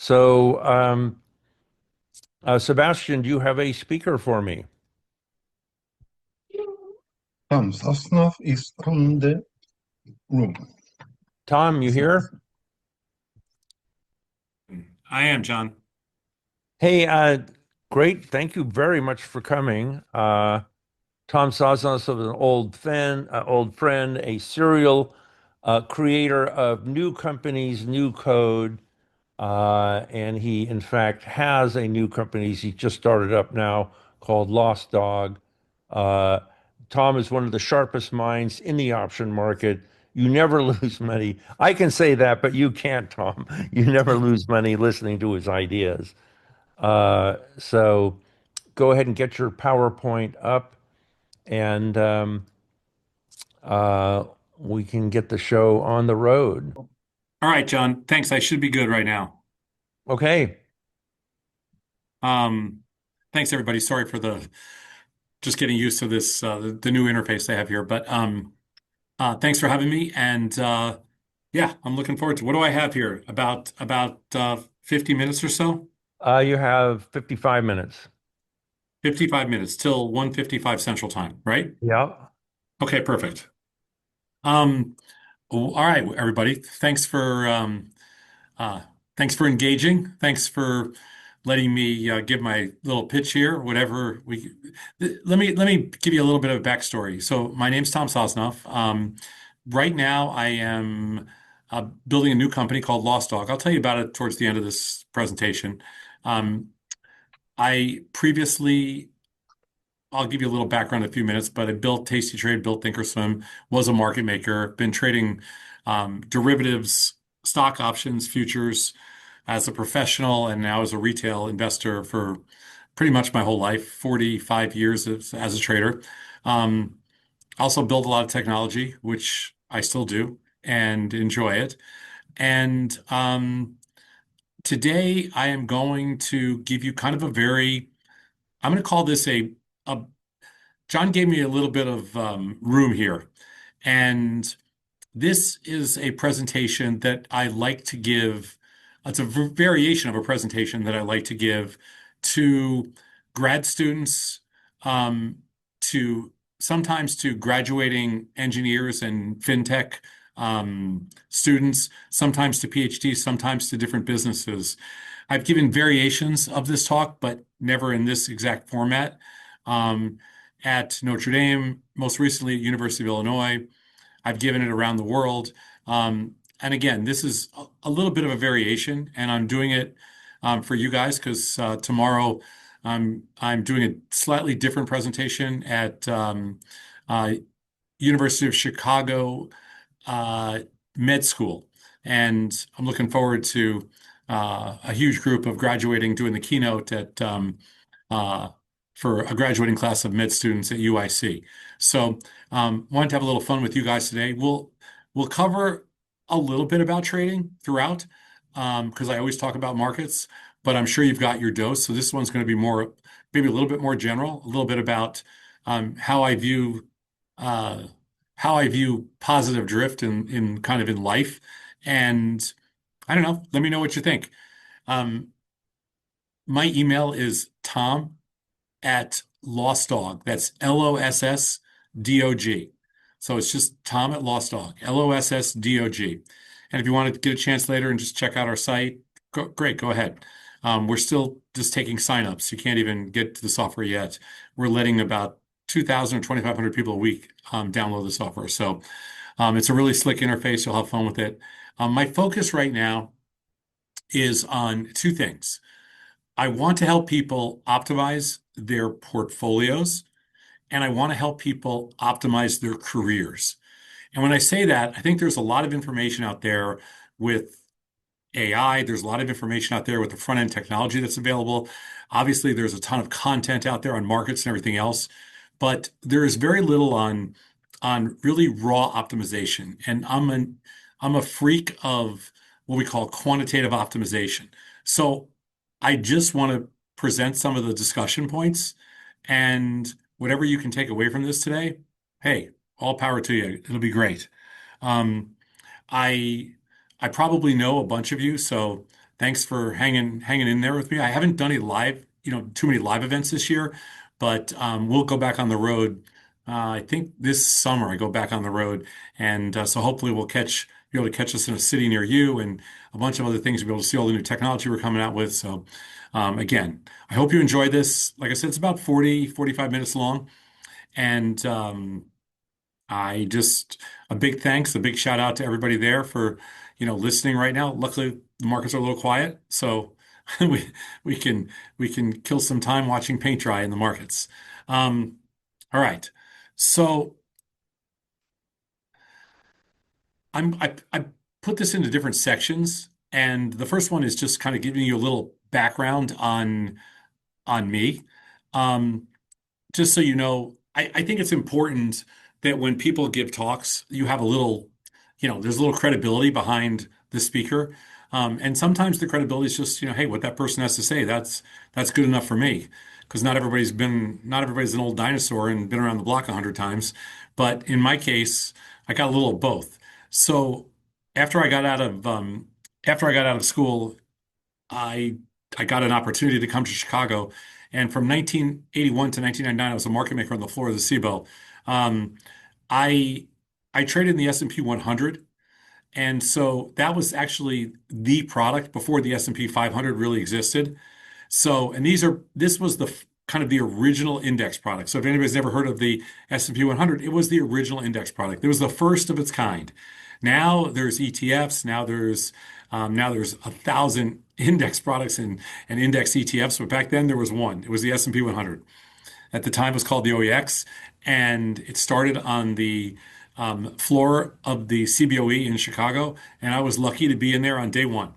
So, Sebastian, do you have a speaker for me? Sosnoff is on the room. Tom, you here? I am, John. Hey, great. Thank you very much for coming. Tom Sosnoff is an old friend, a serial creator of new companies, new code, and he, in fact, has a new company he just started up now called Lost Dog. Uh, Tom is one of the sharpest minds in the option market. You never lose money. I can say that, but you can't, Tom. You never lose money listening to his ideas. So go ahead and get your PowerPoint up, and uh, we can get the show on the road. All right, John. Thanks. I should be good right now. Okay. Um, Thanks everybody. Sorry for the just getting used to this the new interface they have here. But thanks for having me. And yeah, I'm looking forward to what do I have here? About 50 minutes or so? You have 55 minutes. 55 minutes till 1:55 Central Time, right? Yeah. Okay, perfect. Um, all right, everybody. Uh, thanks for engaging. Thanks for letting me give my little pitch here. Whatever we let me give you a little bit of a backstory. So my name's Tom Sosnoff. Right now, I am building a new company called Lost Dog. I'll tell you about it towards the end of this presentation. Um, I previously I'll give you a little background in a few minutes, but I built Tasty Trade, built Thinkorswim, was a market maker, been trading derivatives, stock options, futures as a professional, and now as a retail investor for pretty much my whole life, 45 years as a trader. Um, Also build a lot of technology, which I still do and enjoy it. And today I am going to give you kind of I'm going to call this a John gave me a little bit of room here. And this is a presentation that I like to give. It's a variation of a presentation that I like to give to grad students, um, to sometimes to graduating engineers and fintech students, sometimes to PhDs, sometimes to different businesses. I've given variations of this talk, but never in this exact format. Um, at Notre Dame, most recently at University of Illinois. I've given it around the world. And again, this is a little bit of a variation, and I'm doing it for you guys because tomorrow I'm doing a slightly different presentation at uh, University of Chicago uh, Med School, and I'm looking forward to a huge group of graduating doing the keynote at uh, for a graduating class of med students at UIC. So wanted to have a little fun with you guys today. We'll cover a little bit about trading throughout because I always talk about markets, but I'm sure you've got your dose. So this one's going to be more, maybe a little bit more general, a little bit about how I view uh, positive drift in kind of in life. And I don't know, let me know what you think. Um, my email is tom@lostdog. That's LOSSDOG. So it's just Tom at Lost Dog, LOSSDOG. And if you want to get a chance later and just check out our site, great, go ahead. We're still just taking signups. You can't even get to the software yet. We're letting about 2,000 or 2,500 people a week download the software. So it's a really slick interface. You'll have fun with it. My focus right now is on two things. I want to help people optimize their portfolios, and I want to help people optimize their careers. And when I say that, I think there's a lot of information out there with AI. There's a lot of information out there with the front end technology that's available. Obviously, there's a ton of content out there on markets and everything else, but there is very little on really raw optimization. And I'm a freak of what we call quantitative optimization. So I just want to present some of the discussion points, and whatever you can take away from this today, hey, all power to you. It'll be great. Um, I I probably know a bunch of you, so Thanks for hanging in there with me. I haven't done too many live events this year, but we'll go back on the road. I think this summer I go back on the road, and so hopefully be able to catch us in a city near you and a bunch of other things. Be able to see all the new technology we're coming out with. So again, I hope you enjoyed this. Like I said, it's about 45 minutes long, and I just a big thanks, a big shout out to everybody there for, listening right now. Luckily, the markets are a little quiet, so we we can we can kill some time watching paint dry in the markets. Um, all right. So I put this into different sections, and the first one is just kind of giving you a little background on me. Um, just so you know, I think it's important that when people give talks, you have a little, there's a little credibility behind the speaker. And sometimes the credibility is just, hey, what that person has to say, that's good enough for me. Because not everybody's an old dinosaur and been around the block 100 times. But in my case, I got a little of both. So after I got out of school, I I got an opportunity to come to Chicago, and from 1981 to 1999, I was a market maker on the floor of the SIBO. Um, I I traded in the S&P 100, and so that was actually the product before the S&P 500 really existed. So, and this was kind of the original index product. So if anybody's never heard of the S&P 100, it was the original index product. It was the first of its kind. Now there's ETFs. Now there's 1,000 index products and index ETFs. But back then there was one. It was the S&P 100. At the time, it was called the OEX, and it started on the floor of the CBOE in Chicago. And I was lucky to be in there on day one.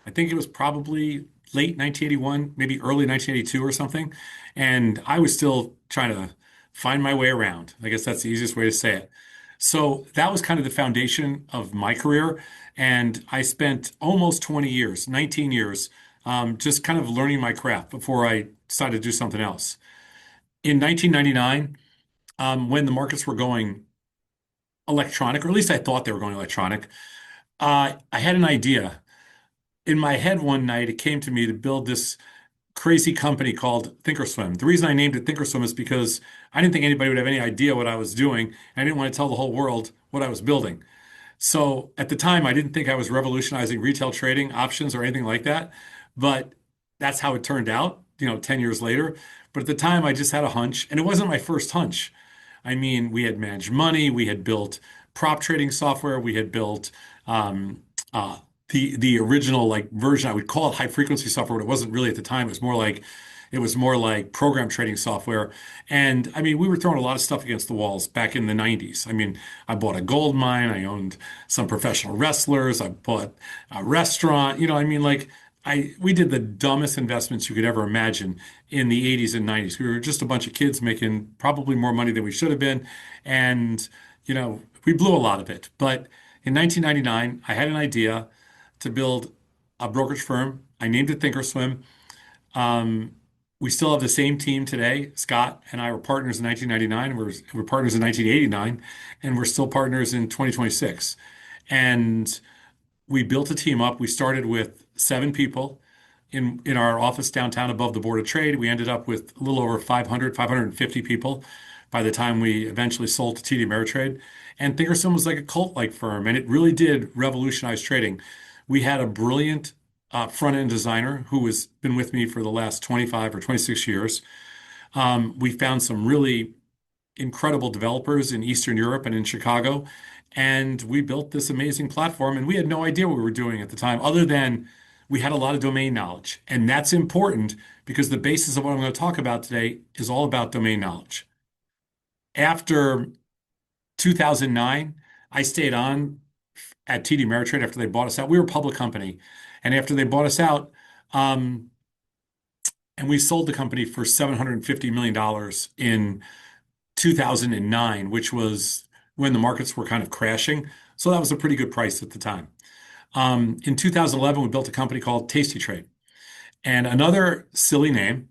I think it was probably late 1981, maybe early 1982 or something. And I was still trying to find my way around. I guess that's the easiest way to say it. So that was kind of the foundation of my career. And I spent almost 20 years, 19 years, just kind of learning my craft before I decided to do something else. In 1999, when the markets were going electronic, or at least I thought they were going electronic, I had an idea. In my head one night, it came to me to build this crazy company called Thinkorswim. The reason I named it Thinkorswim is because I didn't think anybody would have any idea what I was doing. And I didn't want to tell the whole world what I was building. So at the time, I didn't think I was revolutionizing retail trading options or anything like that. But that's how it turned out, 10 years later. But at the time, I just had a hunch, and it wasn't my first hunch. I mean, we had managed money, we had built prop trading software, we had built um, uh, the original like version. I would call it high frequency software, but it wasn't really at the time. It was more like program trading software. And I mean, we were throwing a lot of stuff against the walls back in the 90s. I mean, I bought a gold mine, I owned some professional wrestlers, I bought a restaurant, I mean, like we did the dumbest investments you could ever imagine in the 80s and 90s. We were just a bunch of kids making probably more money than we should have been. And, we blew a lot of it. But in 1999, I had an idea to build a brokerage firm. I named it Thinkorswim. Um, we still have the same team today. Scott and I were partners in 1999. We're partners in 1989, and we're still partners in 2026. And we built a team up. We started with 7 people in our office downtown above the Board of Trade. We ended up with a little over 550 people by the time we eventually sold to TD Ameritrade. And Thinkorswim was like a cult-like firm, and it really did revolutionize trading. We had a brilliant front-end designer who has been with me for the last 25 or 26 years. We found some really incredible developers in Eastern Europe and in Chicago. And we built this amazing platform, and we had no idea what we were doing at the time, other than we had a lot of domain knowledge. And that's important because the basis of what I'm going to talk about today is all about domain knowledge. After 2009, I stayed on at TD Ameritrade after they bought us out. We were a public company. And after they bought us out, um, and we sold the company for $750 million in 2009, which was when the markets were kind of crashing. So that was a pretty good price at the time. In 2011, we built a company called Tasty Trade, and another silly name,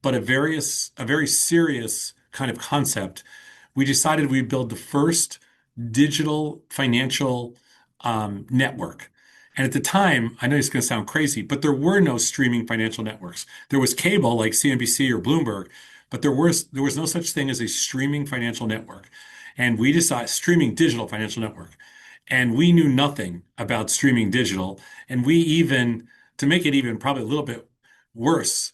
but a very serious kind of concept. We decided we'd build the first digital financial network. And at the time, I know it's going to sound crazy, but there were no streaming financial networks. There was cable like CNBC or Bloomberg, but there was no such thing as a streaming financial network. And we decided streaming digital financial network. And we knew nothing about streaming digital. And we even, to make it even probably a little bit worse,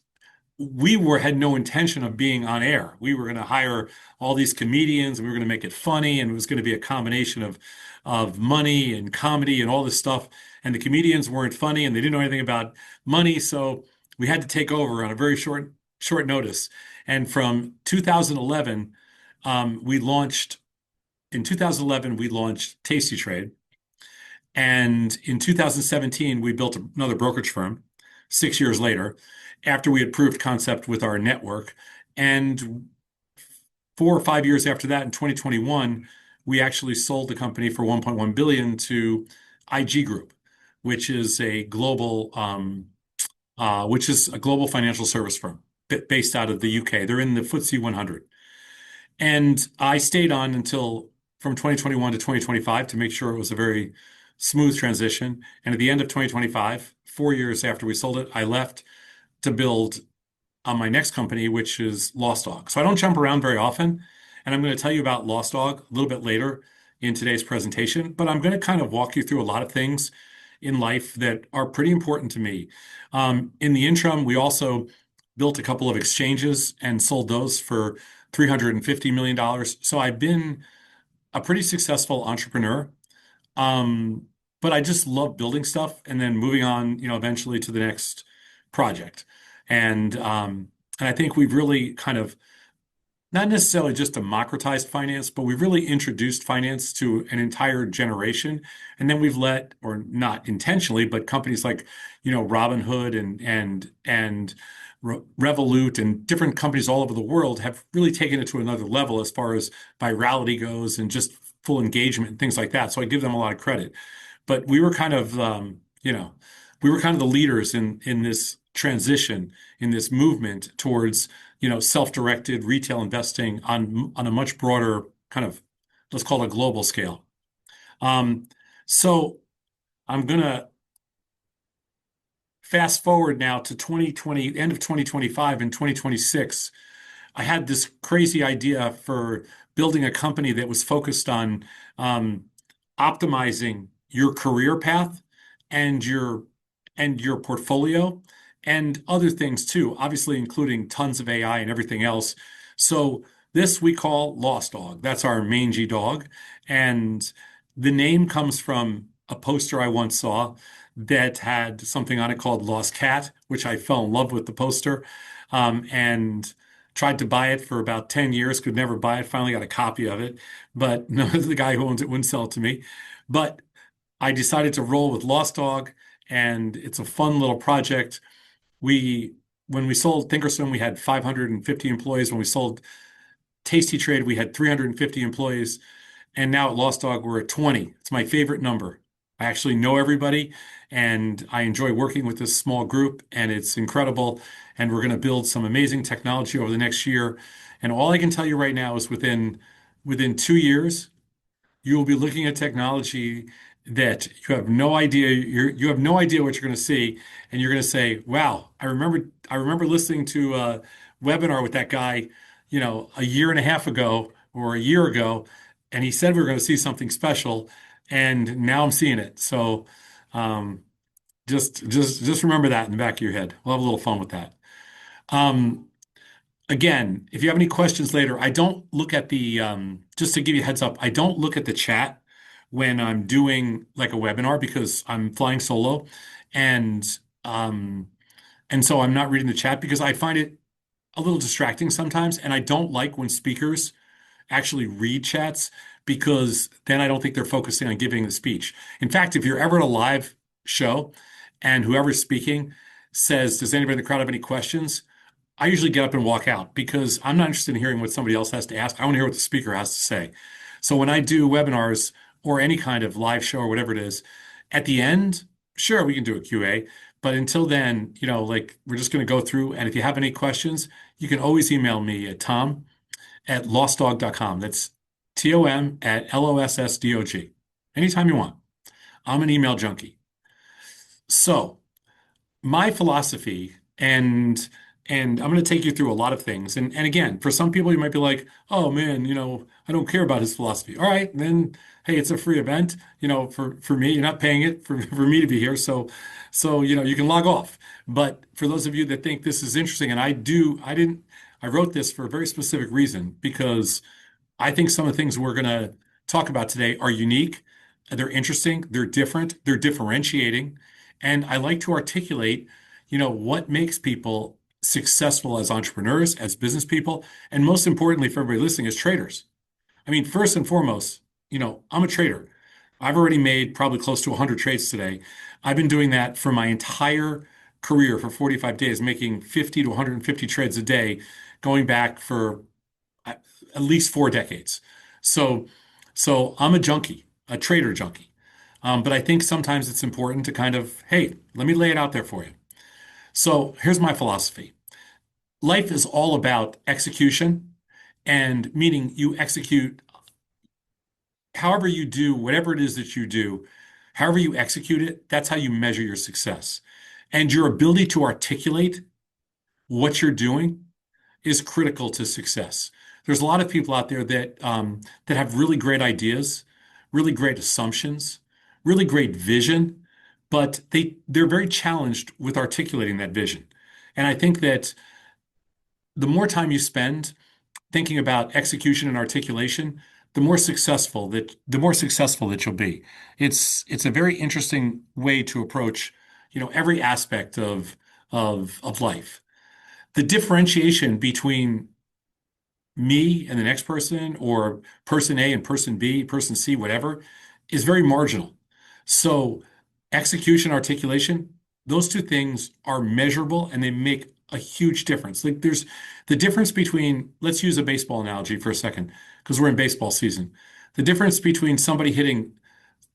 had no intention of being on air. We were going to hire all these comedians and we were going to make it funny and it was going to be a combination of money and comedy and all this stuff. And the comedians weren't funny and they didn't know anything about money, so we had to take over on a very short notice. And from 2011, we launched in 2011 we launched Tasty Trade, and in 2017 we built another brokerage firm. 6 years later, after we had proved concept with our network. And 4 or 5 years after that, in 2021, we actually sold the company for 1.1 billion to IG Group, which is a global financial service firm based out of the UK. They're in the FTSE 100. And I stayed on until from 2021 to 2025 to make sure it was a very smooth transition. And at the end of 2025, 4 years after we sold it, I left to build on my next company, which is Lost Dog. So I don't jump around very often. And I'm going to tell you about Lost Dog a little bit later in today's presentation, but I'm going to kind of walk you through a lot of things in life that are pretty important to me. In the interim, we also built a couple of exchanges and sold those for $350 million. So I've been a pretty successful entrepreneur. But I just love building stuff and then moving on, eventually to the next project. And I think we've really kind of not necessarily just democratized finance, but we've really introduced finance to an entire generation. And then we've let, or not intentionally, but companies like, Robinhood and Revolut and different companies all over the world have really taken it to another level as far as virality goes and just full engagement and things like that. So I give them a lot of credit. But we were kind of, the leaders in this transition, in this movement towards, self-directed retail investing on a much broader kind of, let's call it a global scale. So I'm gonna fast forward now to 2020, end of 2025 and 2026. I had this crazy idea for building a company that was focused on optimizing your career path and your portfolio and other things too, obviously including tons of AI and everything else. So this we call Lost Dog. That's our mangy dog. And the name comes from a poster I once saw that had something on it called Lost Cat, which I fell in love with the poster, and tried to buy it for about 10 years, could never buy it, finally got a copy of it. But no, the guy who owns it wouldn't sell it to me. But I decided to roll with Lost Dog, and it's a fun little project. When we sold Thinkorswim, we had 550 employees. When we sold Tasty Trade, we had 350 employees. And now at Lost Dog, we're at 20. It's my favorite number. I actually know everybody, and I enjoy working with this small group, and it's incredible. And we're going to build some amazing technology over the next year. And all I can tell you right now is within 2 years, you will be looking at technology that you have no idea you have no idea what you're going to see, and you're going to say, "Wow, I remember listening to a webinar with that guy, a year and a half ago or a year ago, and he said we were going to see something special, and now I'm seeing it." So, just remember that in the back of your head. We'll have a little fun with that. Um, Again, if you have any questions later, I don't look at just to give you a heads up, I don't look at the chat when I'm doing like a webinar because I'm flying solo. And um, and so I'm not reading the chat because I find it a little distracting sometimes. And I don't like when speakers actually read chats because then I don't think they're focusing on giving the speech. In fact, if you're ever at a live show and whoever's speaking says, "Does anybody in the crowd have any questions?" I usually get up and walk out because I'm not interested in hearing what somebody else has to ask. I want to hear what the speaker has to say. So when I do webinars or any kind of live show or whatever it is, at the end, sure, we can do a QA. But until then, like we're just going to go through. And if you have any questions, you can always email me at tom@lostdog.com. That's TOM@LOSSDOG. Anytime you want. I'm an email junkie. So my philosophy, and I'm going to take you through a lot of things. And again, for some people, you might be like, "Oh man, I don't care about his philosophy." All right, then hey, it's a free event. For me, you're not paying it for me to be here, so you can log off. But for those of you that think this is interesting, and I wrote this for a very specific reason because I think some of the things we're going to talk about today are unique, they're interesting, they're different, they're differentiating, and I like to articulate, what makes people successful as entrepreneurs, as business people, and most importantly for everybody listening, as traders. I mean, first and foremost, I'm a trader. I've already made probably close to 100 trades today. I've been doing that for my entire career for 45 days, making 50 to 150 trades a day, going back for at least 4 decades. So, so I'm a junkie, a trader junkie. But I think sometimes it's important to kind of, hey, let me lay it out there for you. So here's my philosophy. Life is all about execution, and meaning you execute however you do, whatever it is that you do, however you execute it, that's how you measure your success. And your ability to articulate what you're doing is critical to success. There's a lot of people out there that have really great ideas, really great assumptions, really great vision, but they're very challenged with articulating that vision. And I think that the more time you spend thinking about execution and articulation, the more successful that you'll be. It's a very interesting way to approach, every aspect of life. The differentiation between me and the next person, or person A and person B, person C, whatever, is very marginal. So execution, articulation, those two things are measurable and they make a huge difference. Like there's the difference between, let's use a baseball analogy for a second, because we're in baseball season. The difference between somebody hitting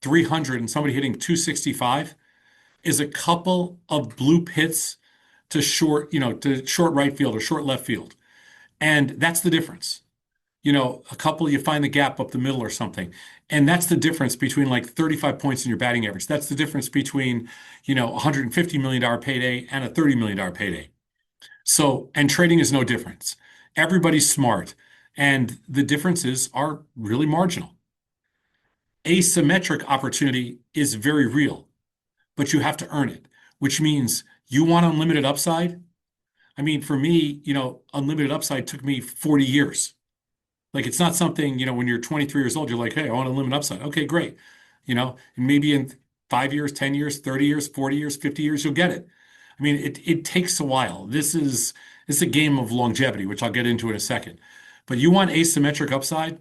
300 and somebody hitting 265 is a couple of blue hits to short right field or short left field. And that's the difference. A couple, you find the gap up the middle or something. And that's the difference between like 35 points in your batting average. That's the difference between, $150 million payday and a $30 million payday. So, and trading is no difference. Everybody's smart, and the differences are really marginal. Asymmetric opportunity is very real, but you have to earn it, which means you want unlimited upside. I mean, for me, unlimited upside took me 40 years. Like it's not something, when you're 23 years old, you're like, hey, I want unlimited upside. Okay, great. And maybe in 5 years, 10 years, 30 years, 40 years, 50 years, you'll get it. I mean, it takes a while. This is a game of longevity, which I'll get into in a second. But you want asymmetric upside,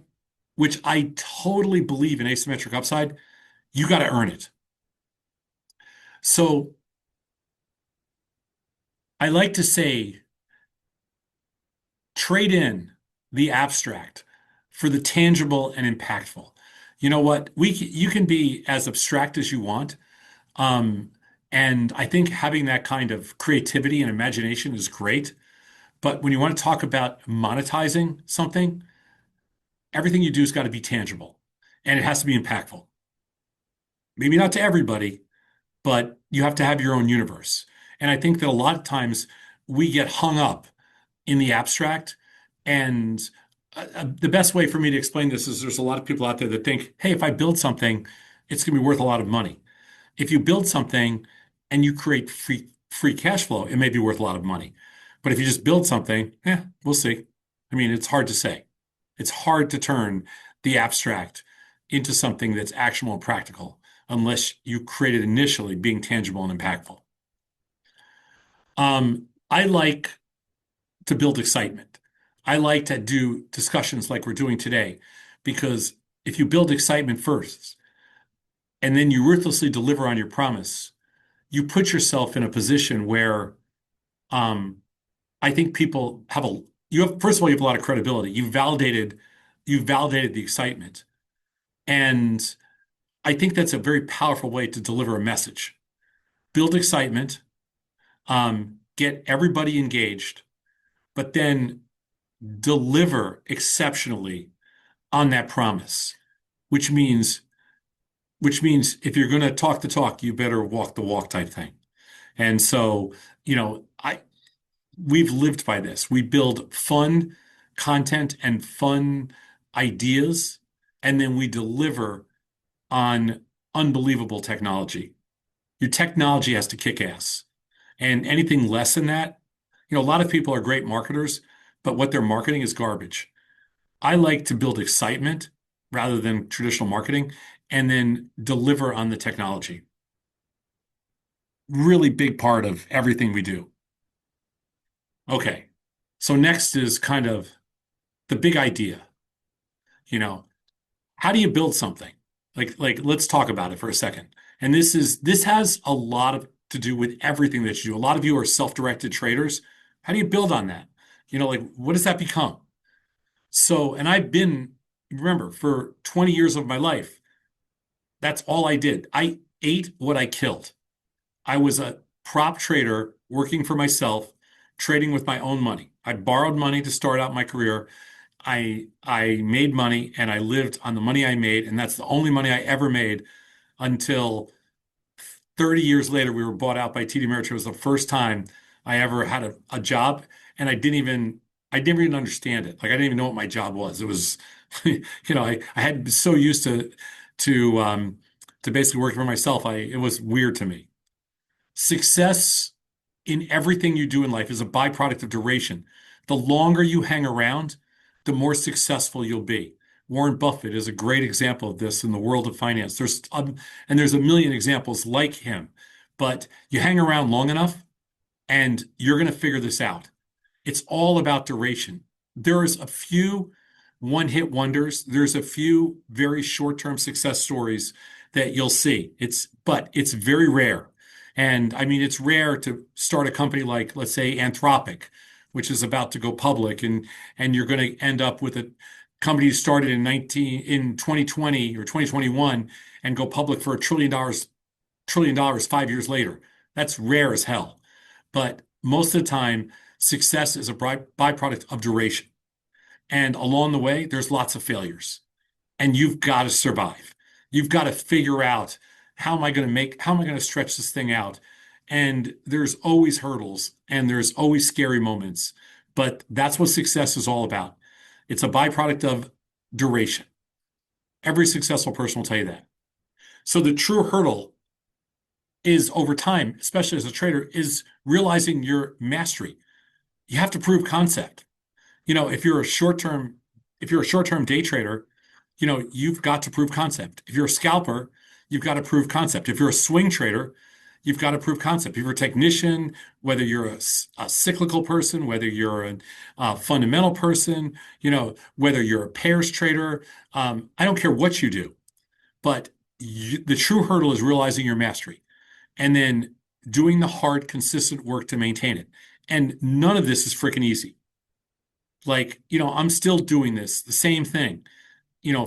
which I totally believe in asymmetric upside, you got to earn it. So I like to say, trade in the abstract for the tangible and impactful. You know what? You can be as abstract as you want. Um, and I think having that kind of creativity and imagination is great. But when you want to talk about monetizing something, everything you do has got to be tangible and it has to be impactful. Maybe not to everybody, but you have to have your own universe. And I think that a lot of times we get hung up in the abstract. And the best way for me to explain this is there's a lot of people out there that think, hey, if I build something, it's going to be worth a lot of money. If you build something and you create free cash flow, it may be worth a lot of money. But if you just build something, we'll see. I mean, it's hard to say. It's hard to turn the abstract into something that's actionable and practical unless you create it initially being tangible and impactful. I like to build excitement. I like to do discussions like we're doing today, because if you build excitement first and then you ruthlessly deliver on your promise, you put yourself in a position where I think people first of all, you have a lot of credibility. You've validated the excitement. And I think that's a very powerful way to deliver a message. Build excitement, get everybody engaged, but then deliver exceptionally on that promise, which means which means if you're going to talk the talk, you better walk the walk type thing. And so, we've lived by this. We build fun content and fun ideas, and then we deliver on unbelievable technology. Your technology has to kick ass. And anything less than that, a lot of people are great marketers, but what they're marketing is garbage. I like to build excitement rather than traditional marketing and then deliver on the technology. Really big part of everything we do. Okay. So next is kind of the big idea. You know, how do you build something? Like let's talk about it for a second. And this has a lot of to do with everything that you do. A lot of you are self-directed traders. How do you build on that? Like what does that become? So, and remember, for 20 years of my life, that's all I did. I ate what I killed. I was a prop trader working for myself, trading with my own money. I borrowed money to start out my career. I made money and I lived on the money I made, and that's the only money I ever made until 30 years later we were bought out by TD Ameritrade. It was the first time I ever had a job, and I didn't even understand it. Like I didn't even know what my job was. It was I had been so used to basically working for myself. It was weird to me. Success in everything you do in life is a byproduct of duration. The longer you hang around, the more successful you'll be. Warren Buffett is a great example of this in the world of finance. There's a million examples like him, but you hang around long enough and you're going to figure this out. It's all about duration. There's a few one-hit wonders. There's a few very short-term success stories that you'll see. But it's very rare. And I mean, it's rare to start a company like, let's say, Anthropic, which is about to go public, and you're going to end up with a company started in 2020 or 2021 and go public for $1 trillion 5 years later. That's rare as hell. But most of the time, success is a byproduct of duration. And along the way, there's lots of failures. And you've got to survive. You've got to figure out how am I going to stretch this thing out? And there's always hurdles and there's always scary moments. But that's what success is all about. It's a byproduct of duration. Every successful person will tell you that. So the true hurdle is over time, especially as a trader, is realizing your mastery. You have to prove concept. If you're a short-term day trader, you've got to prove concept. If you're a scalper, you've got to prove concept. If you're a swing trader, you've got to prove concept. If you're a technician, whether you're a cyclical person, whether you're a fundamental person, whether you're a pairs trader, I don't care what you do, but the true hurdle is realizing your mastery and then doing the hard, consistent work to maintain it. And none of this is freaking easy. Like, I'm still doing this, the same thing,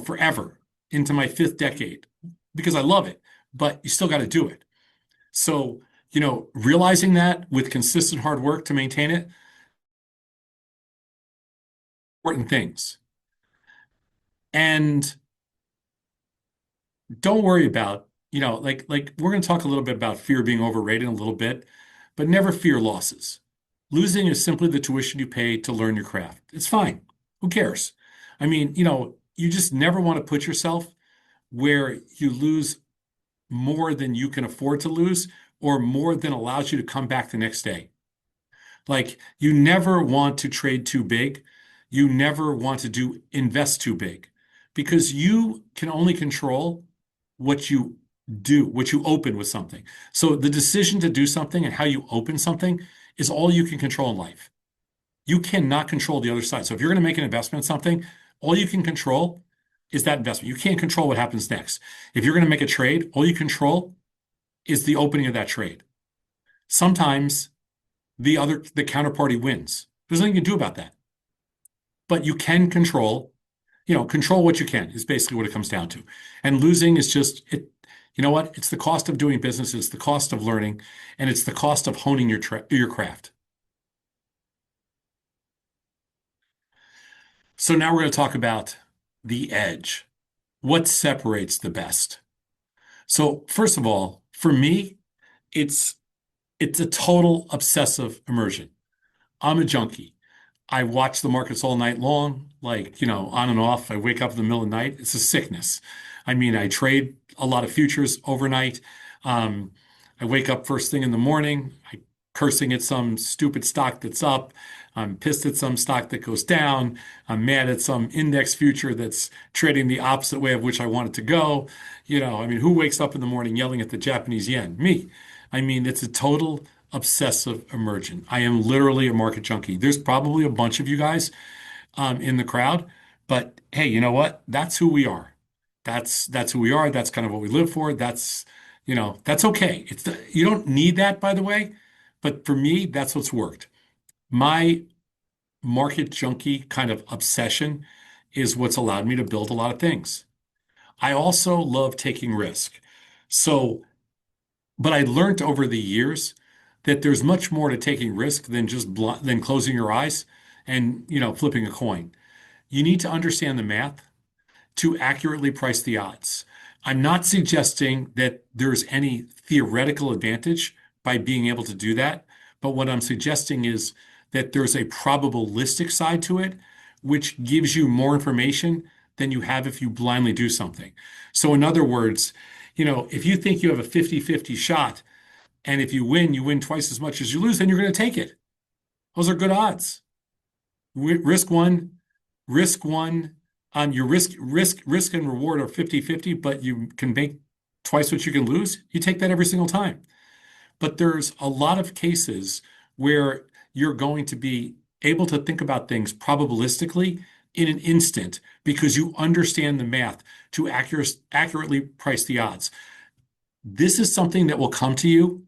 forever into my fifth decade because I love it, but you still got to do it. So, realizing that with consistent hard work to maintain it, important things. And don't worry about, like we're going to talk a little bit about fear being overrated in a little bit, but never fear losses. Losing is simply the tuition you pay to learn your craft. It's fine. Who cares? I mean, you just never want to put yourself where you lose more than you can afford to lose or more than allows you to come back the next day. Like you never want to trade too big. You never want to invest too big because you can only control what you do, what you open with something. So the decision to do something and how you open something is all you can control in life. You cannot control the other side. So if you're going to make an investment in something, all you can control is that investment. You can't control what happens next. If you're going to make a trade, all you control is the opening of that trade. Sometimes the counterparty wins. There's nothing you can do about that. But you can control what you can is basically what it comes down to. And losing is just it. You know what? It's the cost of doing business, it's the cost of learning, and it's the cost of honing your craft. So now we're going to talk about the edge. What separates the best? So first of all, for me, it's it's a total obsessive immersion. I'm a junkie. I watch the markets all night long, like, on and off. I wake up in the middle of the night. It's a sickness. I mean, I trade a lot of futures overnight. Um, I wake up first thing in the morning, cursing at some stupid stock that's up. I'm pissed at some stock that goes down. I'm mad at some index future that's trading the opposite way of which I want it to go. I mean, who wakes up in the morning yelling at the Japanese yen? Me. I mean, it's a total obsessive emergent. I am literally a market junkie. There's probably a bunch of you guys in the crowd, but hey, you know what? That's who we are. That's who we are. That's kind of what we live for. That's okay. You don't need that, by the way, but for me, that's what's worked. My market junkie kind of obsession is what's allowed me to build a lot of things. I also love taking risk. So but I learned over the years that there's much more to taking risk than than closing your eyes and, flipping a coin. You need to understand the math to accurately price the odds. I'm not suggesting that there's any theoretical advantage by being able to do that, but what I'm suggesting is that there's a probabilistic side to it, which gives you more information than you have if you blindly do something. So, in other words, if you think you have a 50-50 shot, and if you win twice as much as you lose, then you're going to take it. Those are good odds. Risk one, risk one. Your risk and reward are 50-50, but you can make twice what you can lose. You take that every single time. But there's a lot of cases where you're going to be able to think about things probabilistically in an instant because you understand the math to accurately price the odds. This is something that will come to you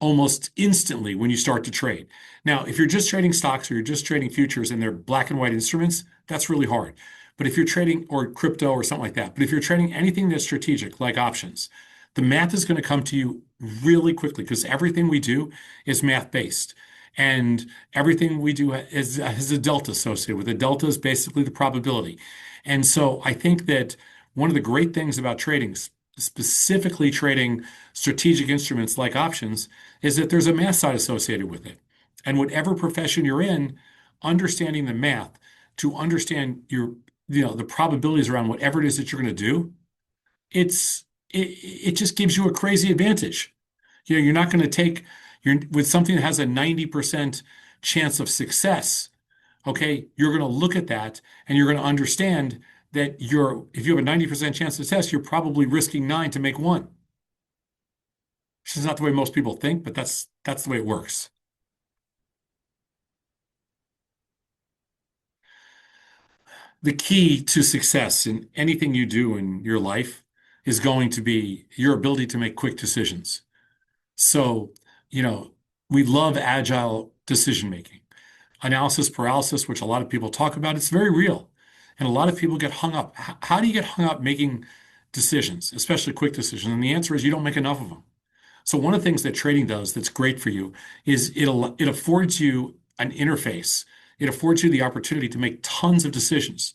almost instantly when you start to trade. Now, if you're just trading stocks or you're just trading futures and they're black and white instruments, that's really hard. But if you're trading or crypto or something like that, but if you're trading anything that's strategic, like options, the math is going to come to you really quickly because everything we do is math based. And everything we do has a delta associated with it. The delta is basically the probability. And so I think that one of the great things about trading, specifically trading strategic instruments like options, is that there's a math side associated with it. And whatever profession you're in, understanding the math to understand the probabilities around whatever it is that you're going to do, it just gives you a crazy advantage. You're not going to you're with something that has a 90% chance of success. Okay, you're going to look at that and you're going to understand that if you have a 90% chance of success, you're probably risking 9 to make 1. This is not the way most people think, but that's the way it works. The key to success in anything you do in your life is going to be your ability to make quick decisions. So, we love agile decision making. Analysis paralysis, which a lot of people talk about, it's very real. And a lot of people get hung up. How do you get hung up making decisions, especially quick decisions? And the answer is you don't make enough of them. So one of the things that trading does that's great for you is it affords you an interface. It affords you the opportunity to make tons of decisions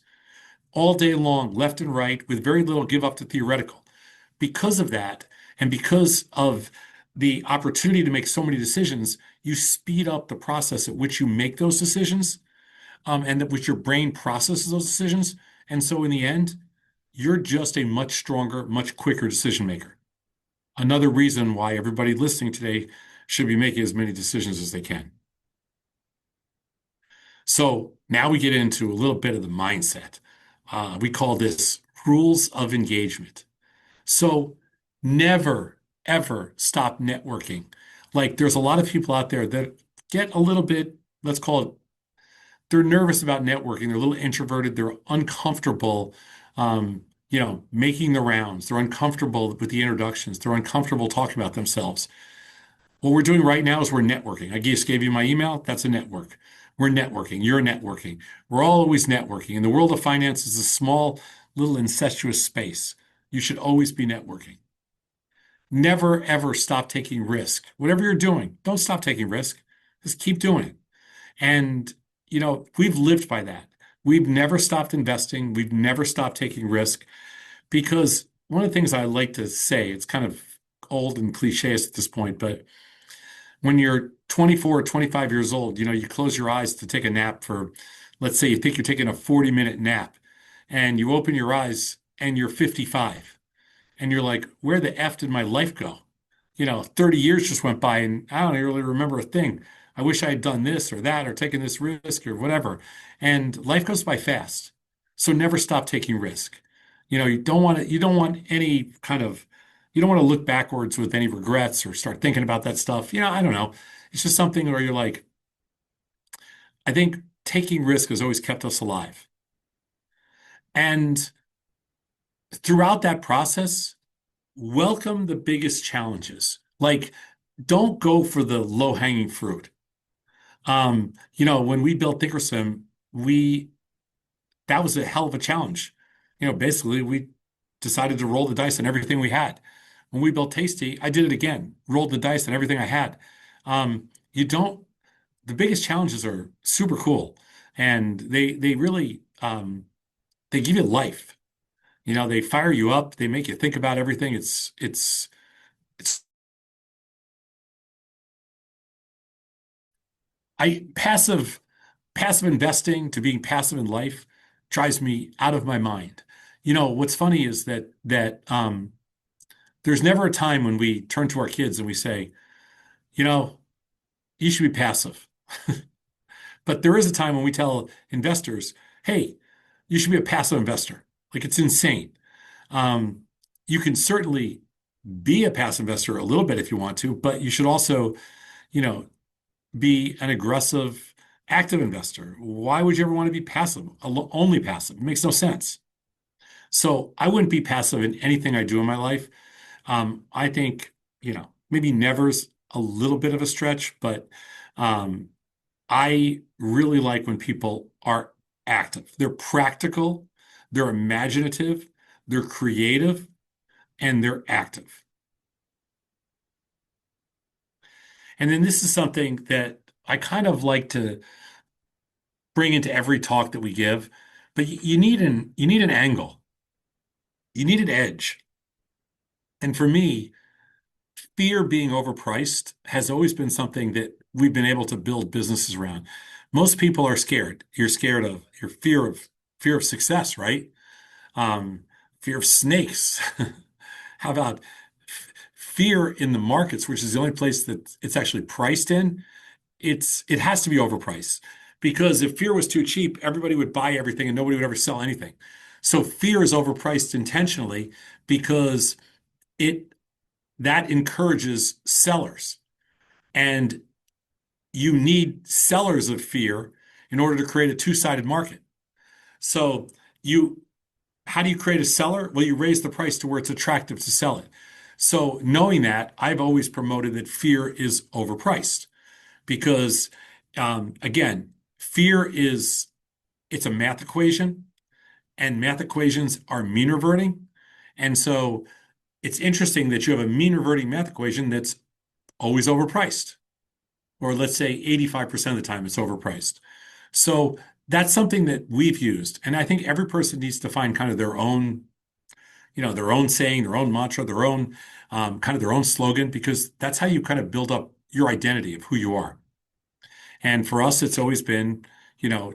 all day long, left and right, with very little give up to theoretical. Because of that, and because of the opportunity to make so many decisions, you speed up the process at which you make those decisions, and at which your brain processes those decisions. And so in the end, you're just a much stronger, much quicker decision maker. Another reason why everybody listening today should be making as many decisions as they can. So now we get into a little bit of the mindset. We call this rules of engagement. So never, ever stop networking. Like there's a lot of people out there that get a little bit, let's call it, they're nervous about networking. They're a little introverted. They're uncomfortable, making the rounds. They're uncomfortable with the introductions. They're uncomfortable talking about themselves. What we're doing right now is we're networking. I just gave you my email. That's a network. We're networking. You're networking. We're all always networking. And the world of finance is a small, little incestuous space. You should always be networking. Never, ever stop taking risk. Whatever you're doing, don't stop taking risk. Just keep doing it. And, we've lived by that. We've never stopped investing. We've never stopped taking risk because one of the things I like to say, it's kind of old and cliches at this point, but when you're 24 or 25 years old, you close your eyes to take a nap for, let's say you think you're taking a 40-minute nap, and you open your eyes and you're 55. And you're like, where the F did my life go? 30 years just went by and I don't really remember a thing. I wish I had done this or that or taken this risk or whatever. And life goes by fast. So never stop taking risk. You don't want any kind of, you don't want to look backwards with any regrets or start thinking about that stuff. I don't know. It's just something where you're like, I think taking risk has always kept us alive. And throughout that process, welcome the biggest challenges. Like, don't go for the low-hanging fruit. When we built Thinkorswim, we that was a hell of a challenge. Basically, we decided to roll the dice on everything we had. When we built Tasty, I did it again, rolled the dice on everything I had. You don't, the biggest challenges are super cool, and they really they give you life. They fire you up, they make you think about everything. It's I passive investing to being passive in life drives me out of my mind. What's funny is that there's never a time when we turn to our kids and we say, you know, you should be passive. But there is a time when we tell investors, hey, you should be a passive investor. Like, it's insane. Um, you can certainly be a passive investor a little bit if you want to, but you should also, you know, be an aggressive, active investor. Why would you ever want to be passive, only passive? It makes no sense. So I wouldn't be passive in anything I do in my life. I think, maybe never's a little bit of a stretch, but um, I really like when people are active. They're practical, they're imaginative, they're creative, and they're active. And then this is something that I kind of like to bring into every talk that we give, but you need an angle. You need an edge. And for me, fear being overpriced has always been something that we've been able to build businesses around. Most people are scared. You're scared of your fear of success, right? Um, Fear of snakes. How about fear in the markets, which is the only place that it's actually priced in? It has to be overpriced because if fear was too cheap, everybody would buy everything and nobody would ever sell anything. So fear is overpriced intentionally because it that encourages sellers. And you need sellers of fear in order to create a two-sided market. So you how do you create a seller? Well, you raise the price to where it's attractive to sell it. So knowing that, I've always promoted that fear is overpriced because again, fear is it's a math equation, and math equations are mean reverting. And so it's interesting that you have a mean reverting math equation that's always overpriced, or let's say 85% of the time it's overpriced. So that's something that we've used. And I think every person needs to find kind of their own saying, their own mantra, their own kind of their own slogan, because that's how you kind of build up your identity of who you are. And for us, it's always been,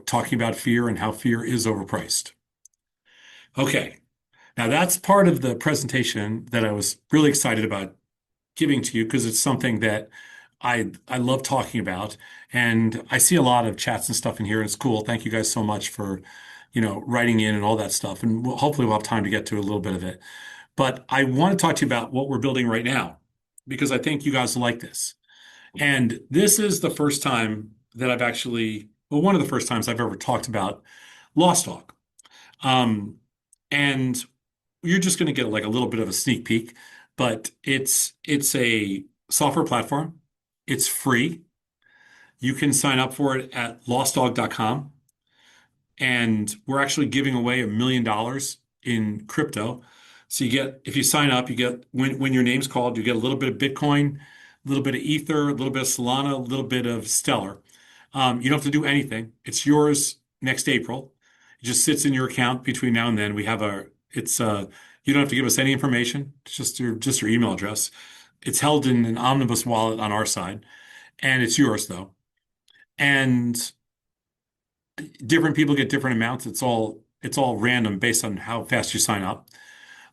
talking about fear and how fear is overpriced. Okay. Now that's part of the presentation that I was really excited about giving to you because it's something that I love talking about, and I see a lot of chats and stuff in here. And it's cool. Thank you guys so much for, writing in and all that stuff. And hopefully we'll have time to get to a little bit of it. But I want to talk to you about what we're building right now because I think you guys will like this. And this is the first time that I've actually, well, one of the first times I've ever talked about Lost Dog. And you're just going to get like a little bit of a sneak peek, but it's a software platform. It's free. You can sign up for it at lostdog.com. And we're actually giving away $1 million in crypto. So if you sign up, you get, when your name's called, you get a little bit of Bitcoin, a little bit of Ether, a little bit of Solana, a little bit of Stellar. You don't have to do anything. It's yours next April. It just sits in your account between now and then. You don't have to give us any information. It's just your email address. It's held in an omnibus wallet on our side, and it's yours though. And different people get different amounts. It's all random based on how fast you sign up.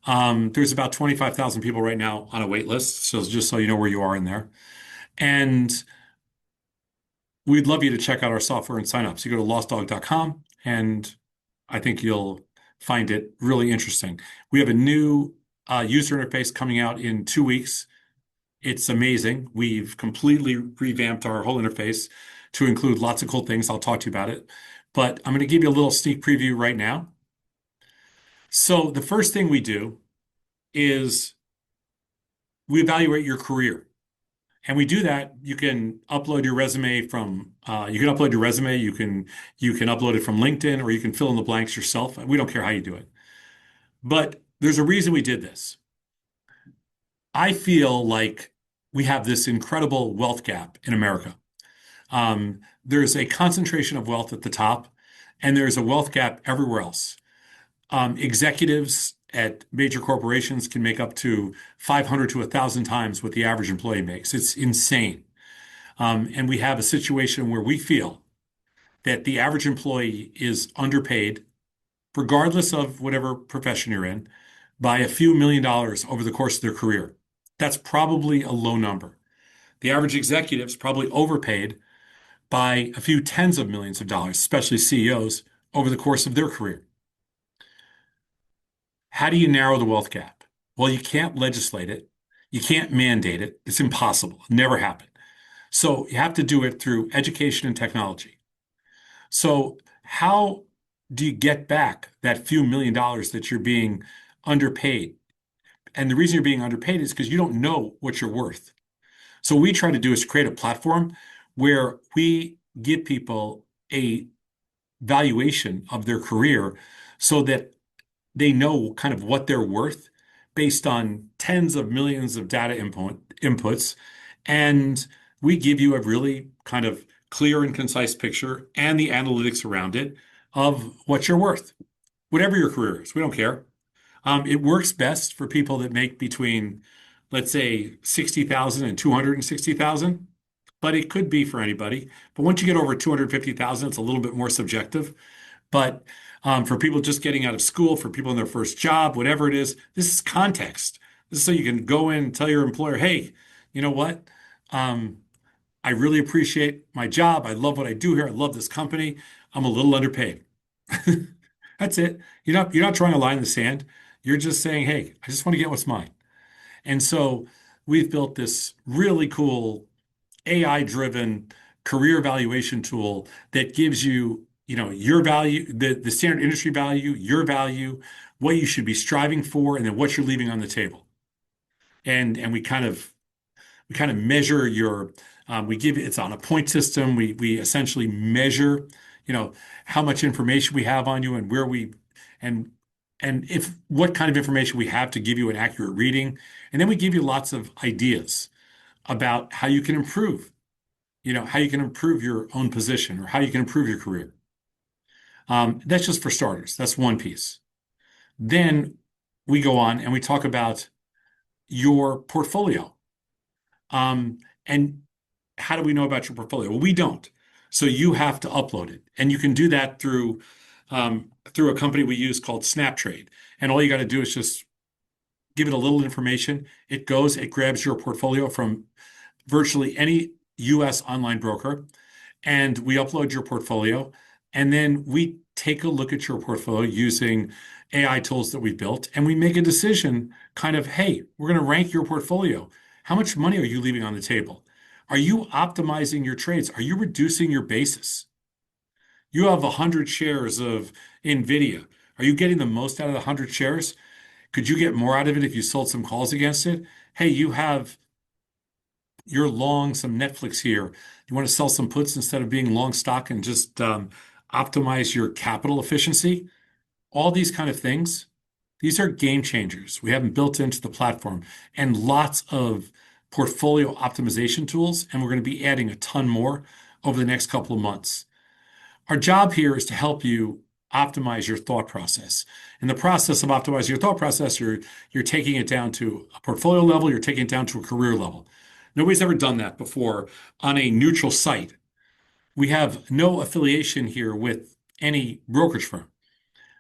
There's about 25,000 people right now on a wait list, so just so you know where you are in there. And we'd love you to check out our software and sign up. So you go to lostdog.com, and I think you'll find it really interesting. We have a new user interface coming out in 2 weeks. It's amazing. We've completely revamped our whole interface to include lots of cool things. I'll talk to you about it. But I'm going to give you a little sneak preview right now. So the first thing we do is we evaluate your career. And we do that. You can upload your resume from you can upload your resume, you can upload it from LinkedIn, or you can fill in the blanks yourself. We don't care how you do it. But there's a reason we did this. I feel like we have this incredible wealth gap in America. There's a concentration of wealth at the top, and there's a wealth gap everywhere else. Executives at major corporations can make up to 500 to 1,000 times what the average employee makes. It's insane. And we have a situation where we feel that the average employee is underpaid, regardless of whatever profession you're in, by a few $1 million over the course of their career. That's probably a low number. The average executive is probably overpaid by a few tens of millions of dollars, especially CEOs, over the course of their career. How do you narrow the wealth gap? Well, you can't legislate it. You can't mandate it. It's impossible. It never happened. So you have to do it through education and technology. So how do you get back that few $1 million that you're being underpaid? And the reason you're being underpaid is because you don't know what you're worth. So what we try to do is create a platform where we give people a valuation of their career so that they know kind of what they're worth based on tens of millions of data inputs. And we give you a really kind of clear and concise picture and the analytics around it of what you're worth, whatever your career is. We don't care. It works best for people that make between, let's say, 60,000 and 260,000, but it could be for anybody. But once you get over 250,000, it's a little bit more subjective. But for people just getting out of school, for people in their first job, whatever it is, this is context. This is so you can go in and tell your employer, hey, you know what? I really appreciate my job. I love what I do here. I love this company. I'm a little underpaid. That's it. You're not trying to line the sand. You're just saying, hey, I just want to get what's mine. And so we've built this really cool AI-driven career evaluation tool that gives you, your value, the standard industry value, your value, what you should be striving for, and then what you're leaving on the table. And we kind of measure we give it's on a point system. We essentially measure, how much information we have on you and where and if what kind of information we have to give you an accurate reading. And then we give you lots of ideas about how you can improve, how you can improve your own position or how you can improve your career. That's just for starters. That's one piece. Then we go on and we talk about your portfolio. And how do we know about your portfolio? Well, we don't. So you have to upload it. And you can do that through a company we use called Snaptrade. And all you got to do is just give it a little information. It grabs your portfolio from virtually any US online broker, and we upload your portfolio. And then we take a look at your portfolio using AI tools that we've built, and we make a decision kind of, hey, we're going to rank your portfolio. How much money are you leaving on the table? Are you optimizing your trades? Are you reducing your basis? You have 100 shares of NVIDIA. Are you getting the most out of the 100 shares? Could you get more out of it if you sold some calls against it? Hey, you're long some Netflix here. You want to sell some puts instead of being long stock and just optimize your capital efficiency? All these kind of things, these are game changers. We have them built into the platform and lots of portfolio optimization tools, and we're going to be adding a ton more over the next couple of months. Our job here is to help you optimize your thought process. In the process of optimizing your thought process, you're taking it down to a portfolio level, you're taking it down to a career level. Nobody's ever done that before on a neutral site. We have no affiliation here with any brokerage firm.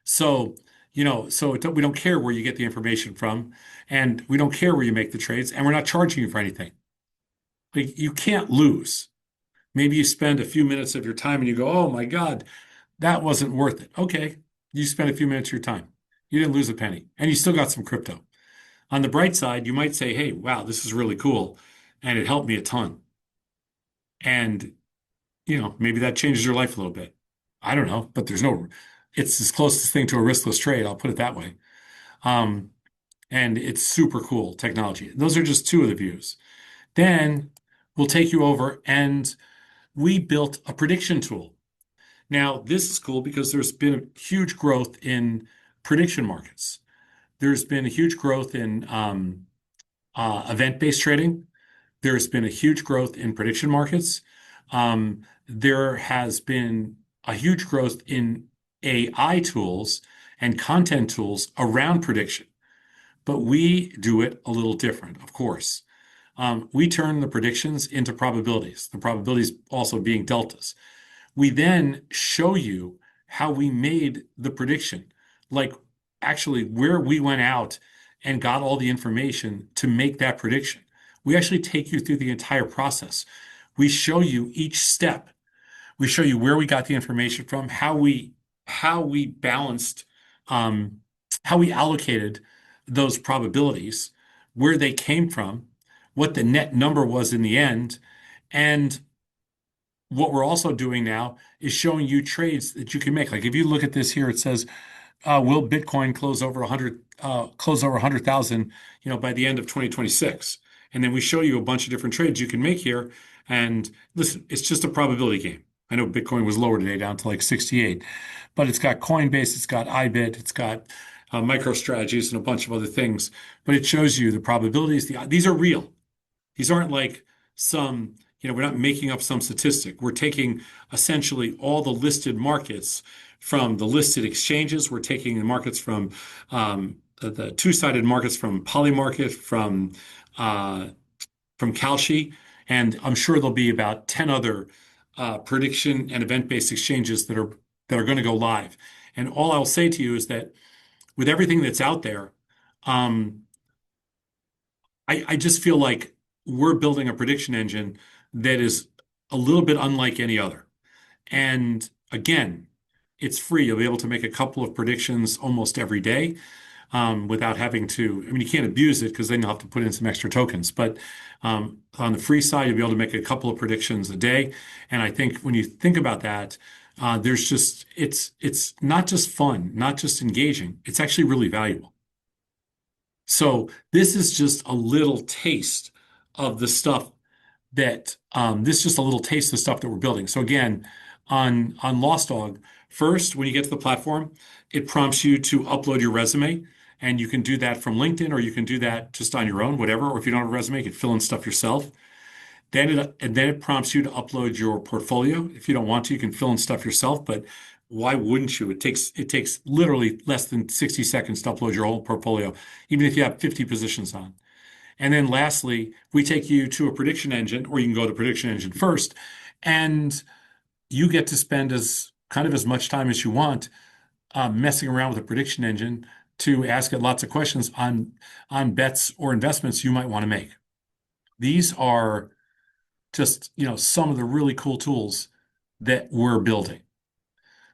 So, we don't care where you get the information from, and we don't care where you make the trades, and we're not charging you for anything. Like, you can't lose. Maybe you spend a few minutes of your time and you go, oh my God, that wasn't worth it. Okay, you spent a few minutes of your time. You didn't lose a penny, and you still got some crypto. On the bright side, you might say, hey, wow, this is really cool, and it helped me a ton. And, maybe that changes your life a little bit. I don't know, but it's as closest thing to a riskless trade, I'll put it that way. Um, and it's super cool technology. Those are just two of the views. Then we'll take you over, and we built a prediction tool. Now, this is cool because there's been a huge growth in prediction markets. There's been a huge growth in event-based trading. There's been a huge growth in prediction markets. There has been a huge growth in AI tools and content tools around prediction, but we do it a little different, of course. We turn the predictions into probabilities, the probabilities also being deltas. We then show you how we made the prediction, like actually where we went out and got all the information to make that prediction. We actually take you through the entire process. We show you each step. We show you where we got the information from, how we balanced, how we allocated those probabilities, where they came from, what the net number was in the end, and what we're also doing now is showing you trades that you can make. Like if you look at this here, it says, will Bitcoin close over 100,000, by the end of 2026? And then we show you a bunch of different trades you can make here. And listen, it's just a probability game. I know Bitcoin was lower today, down to like 68, but it's got Coinbase, it's got IBIT, it's got MicroStrategies and a bunch of other things. But it shows you the probabilities. These are real. These aren't like we're not making up some statistic. We're taking essentially all the listed markets from the listed exchanges. We're taking the markets from the two-sided markets from Polymarket, from Kalshi, and I'm sure there'll be about 10 other prediction and event-based exchanges that are going to go live. And all I'll say to you is that with everything that's out there, I just feel like we're building a prediction engine that is a little bit unlike any other. And again, it's free. You'll be able to make a couple of predictions almost every day without having to, you can't abuse it because then you'll have to put in some extra tokens. But on the free side, you'll be able to make a couple of predictions a day. And I think when you think about that, it's not just fun, not just engaging. It's actually really valuable. So this is just a little taste of the stuff that we're building. So again, on Lost Dog, first, when you get to the platform, it prompts you to upload your resume, and you can do that from LinkedIn, or you can do that just on your own, whatever. Or if you don't have a resume, you can fill in stuff yourself. Then it prompts you to upload your portfolio. If you don't want to, you can fill in stuff yourself, but why wouldn't you? It takes literally less than 60 seconds to upload your whole portfolio, even if you have 50 positions on. And then lastly, we take you to a prediction engine, or you can go to prediction engine first, and you get to spend as much time as you want messing around with a prediction engine to ask it lots of questions on bets or investments you might want to make. These are just, some of the really cool tools that we're building.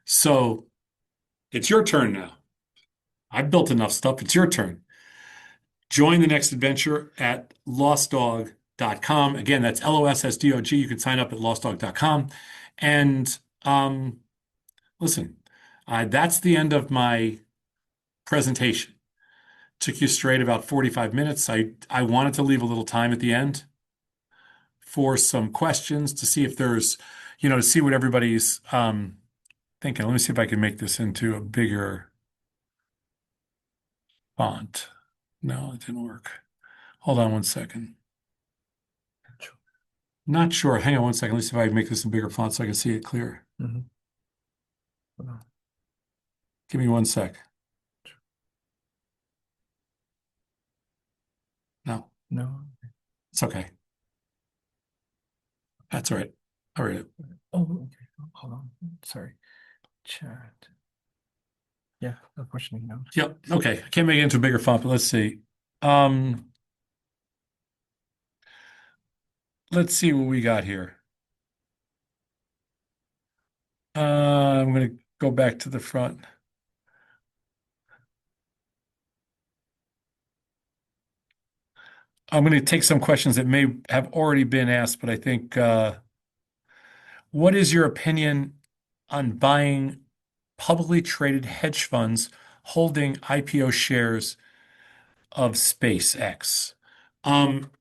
So it's your turn now. I've built enough stuff. It's your turn. Join the next adventure at lostdog.com. Again, that's LOSSDOG. You can sign up at lostdog.com. And listen, that's the end of my presentation. Took you straight about 45 minutes. I wanted to leave a little time at the end for some questions to see if there's, to see what everybody's thinking. Let me see if I can make this into a bigger font. No, it didn't work. Hold on one second. Not sure. Hang on one second. Let me see if I can make this a bigger font so I can see it clear. Mhm. Wow. Give me one sec. No, No. it's okay. That's all right. All right. Oh, okay. Hold on. Sorry. Chat. Yeah, unfortunately, no. Yep. Okay. I can't make it into a bigger font, but let's see. Um, let's see what we got here. I'm going to go back to the front. I'm going to take some questions that may have already been asked, but I think, what is your opinion on buying publicly traded hedge funds holding IPO shares of SpaceX? Um,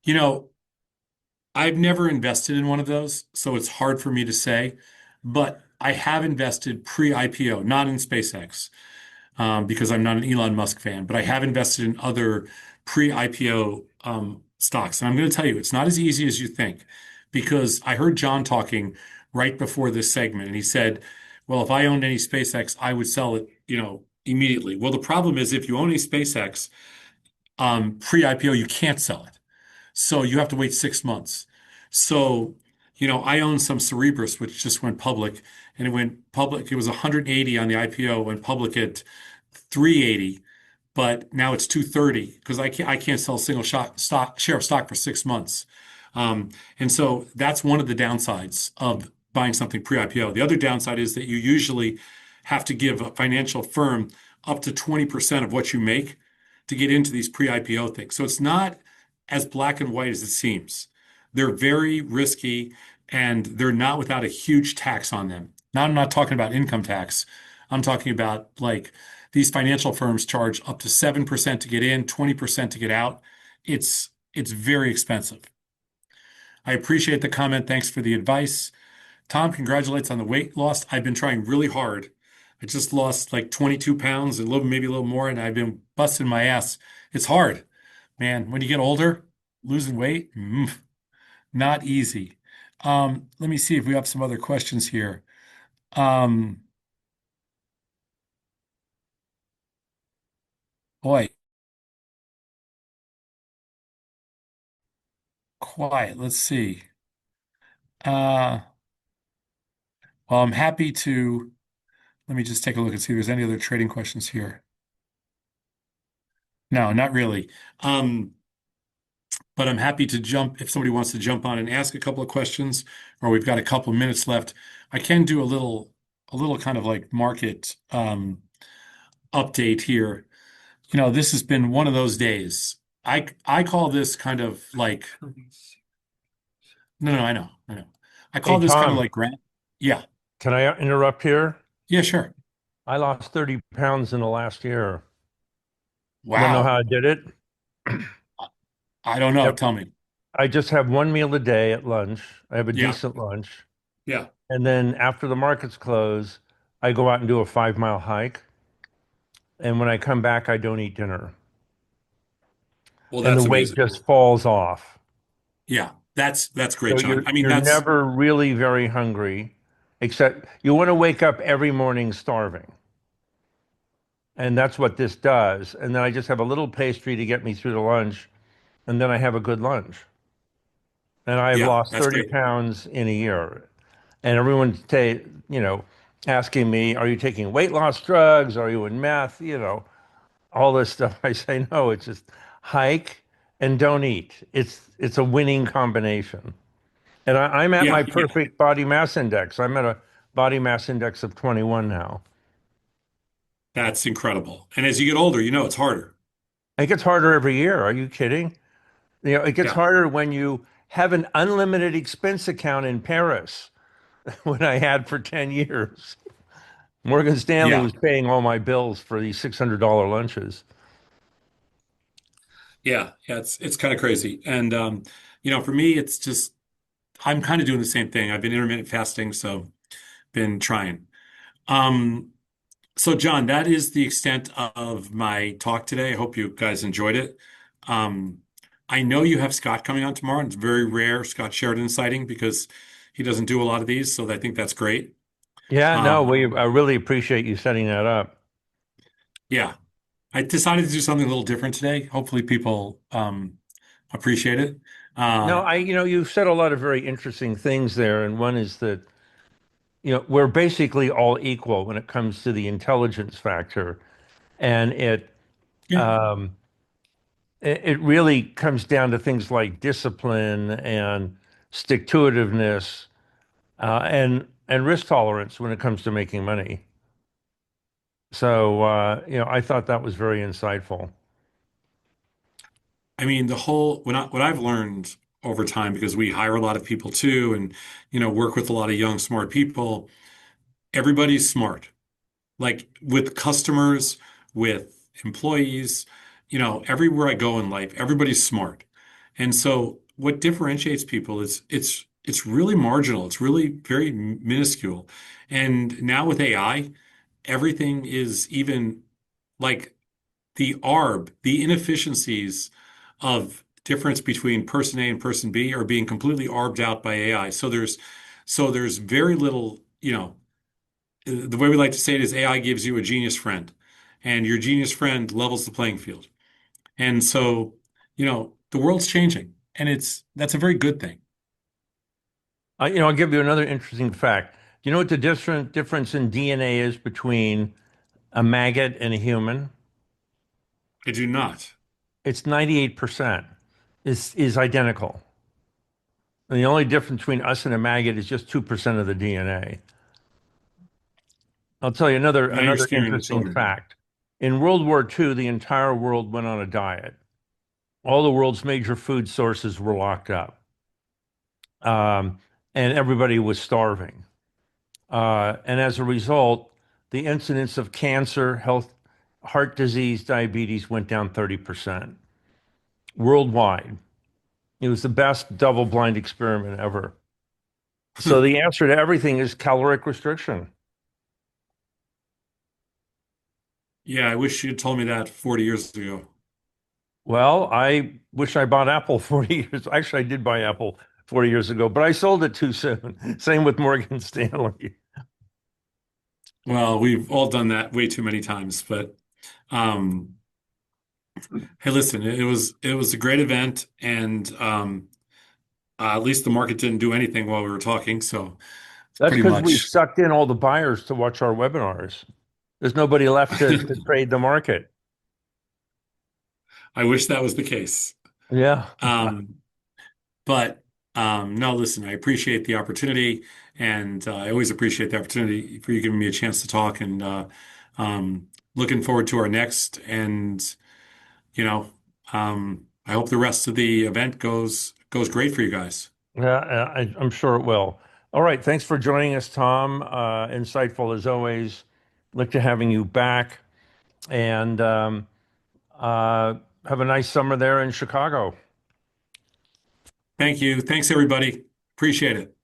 you know, I've never invested in one of those, so it's hard for me to say, but I have invested pre-IPO, not in SpaceX, because I'm not an Elon Musk fan, but I have invested in other pre-IPO stocks. And I'm going to tell you, it's not as easy as you think, because I heard John talking right before this segment, and he said, well, if I owned any SpaceX, I would sell it, immediately. Well, the problem is if you own any SpaceX pre-IPO, you can't sell it. So you have to wait 6 months. So, I own some Cerebrus, which just went public, and it went public. It was 180 on the IPO, went public at 380, but now it's 230 because I can't sell a single share of stock for 6 months. And so that's one of the downsides of buying something pre-IPO. The other downside is that you usually have to give a financial firm up to 20% of what you make to get into these pre-IPO things. So it's not as black and white as it seems. They're very risky and they're not without a huge tax on them. Now, I'm not talking about income tax. I'm talking about like these financial firms charge up to 7% to get in, 20% to get out. It's very expensive. I appreciate the comment. Thanks for the advice. Tom, congratulates on the weight loss. I've been trying really hard. I just lost like 22 pounds, maybe a little more, and I've been busting my ass. It's hard, man. When you get older, losing weight, not easy. Let me see if we have some other questions here. Um, boy, quiet. Let's see. Uh, well, I'm happy to. Let me just take a look and see if there's any other trading questions here. No, not really. But I'm happy to jump if somebody wants to jump on and ask a couple of questions, or we've got a couple of minutes left. I can do a little kind of like market update here. This has been one of those days. I call this kind of like no, I know. I Hey, call this kind of Tom, like yeah, can I interrupt here? yeah, sure. I lost 30 pounds in the last year. You want to know how Wow. I did it? I don't know. Yep. Tell me. I just have one meal a day at lunch. I have a Yeah, decent lunch. yeah. And then after the markets close, I go out and do a 5 mile hike. And when I come back, I don't eat dinner. Well, And the that's weight amazing. just falls off. Yeah, that's great, So John. you're I mean, you're that's never really very hungry, except you want to wake up every morning starving. And that's what this does. And then I just have a little pastry to get me through the lunch, and then I have a good lunch. And I've yeah, lost that's 30 great. pounds in a year. And everyone's asking me, are you taking weight loss drugs? Are you in meth? All this stuff. I say, no, it's just hike and don't eat. It's a winning combination. And I'm at my Yeah, yeah, perfect body mass index. I'm at a body mass index of 21 now. that's incredible. And as you get older, it's harder. It gets harder every year. Are you kidding? It gets Yeah, harder when you have an unlimited expense account in Paris, when I had for 10 years. Morgan Stanley yeah, was paying all my bills for these $600 lunches. yeah. It's kind of crazy. And for me, it's just I'm kind of doing the same thing. I've been intermittent fasting, so been trying. Um, so John, that is the extent of my talk today. I hope you guys enjoyed it. Um, I know you have Scott coming on tomorrow, and it's very rare Scott Sheridan sighting because he doesn't do a lot of these, so I think that's great. Yeah, no, Um, I really appreciate you setting that up. yeah, I decided to do something a little different today. Hopefully people appreciate it. No, Uh, you've said a lot of very interesting things there, and one is that, we're basically all equal when it comes to the intelligence factor, and yeah, um, it really comes down to things like discipline and stick-to-itiveness, and risk tolerance when it comes to making money. So, I thought that was very insightful. I mean the whole what I've learned over time because we hire a lot of people too, and work with a lot of young smart people. Everybody's smart. Like with customers, with employees, everywhere I go in life, everybody's smart. And so what differentiates people is it's really marginal. It's really very minuscule. And now with AI, everything is even like the the inefficiencies of difference between person A and person B are being completely arbed out by AI. So there's very little, the way we like to say it is AI gives you a genius friend, and your genius friend levels the playing field. And so, the world's changing, and that's a very good thing. I'll give you another interesting fact. Do you know what the difference in DNA is between a maggot and a human? I do not. It's 98% is identical. And the only difference between us and a maggot is just 2% of the DNA. I'll tell you Now you're another scaring the interesting children. fact. In World War II, the entire world went on a diet. All the world's major food sources were locked up. Um, and everybody was starving. And as a result, the incidence of cancer, heart disease, diabetes went down 30% worldwide. It was the best double-blind experiment ever. So the answer to everything is caloric restriction. Yeah, I wish you'd told me that 40 years ago. Well, I wish I bought Apple 40 years. Actually, I did buy Apple 40 years ago, but I sold it too soon. Same with Morgan Stanley. Well, we've all done that way too many times, but um, hey, listen, it was a great event, and at least the market didn't do anything while we were talking, so it's That's pretty because we've much. sucked in all the buyers to watch our webinars. There's nobody left to trade the market. I wish that was the case. Yeah. Um, But no, listen, I appreciate the opportunity, and I always appreciate the opportunity for you giving me a chance to talk. And looking forward to our next. And you know, I hope the rest of the event goes great for you guys. Yeah, I'm sure it will. All right. Thanks for joining us, Tom. Insightful as always. Look to having you back. And uh, have a nice summer there in Chicago. Thank you. Thanks, everybody. Appreciate it.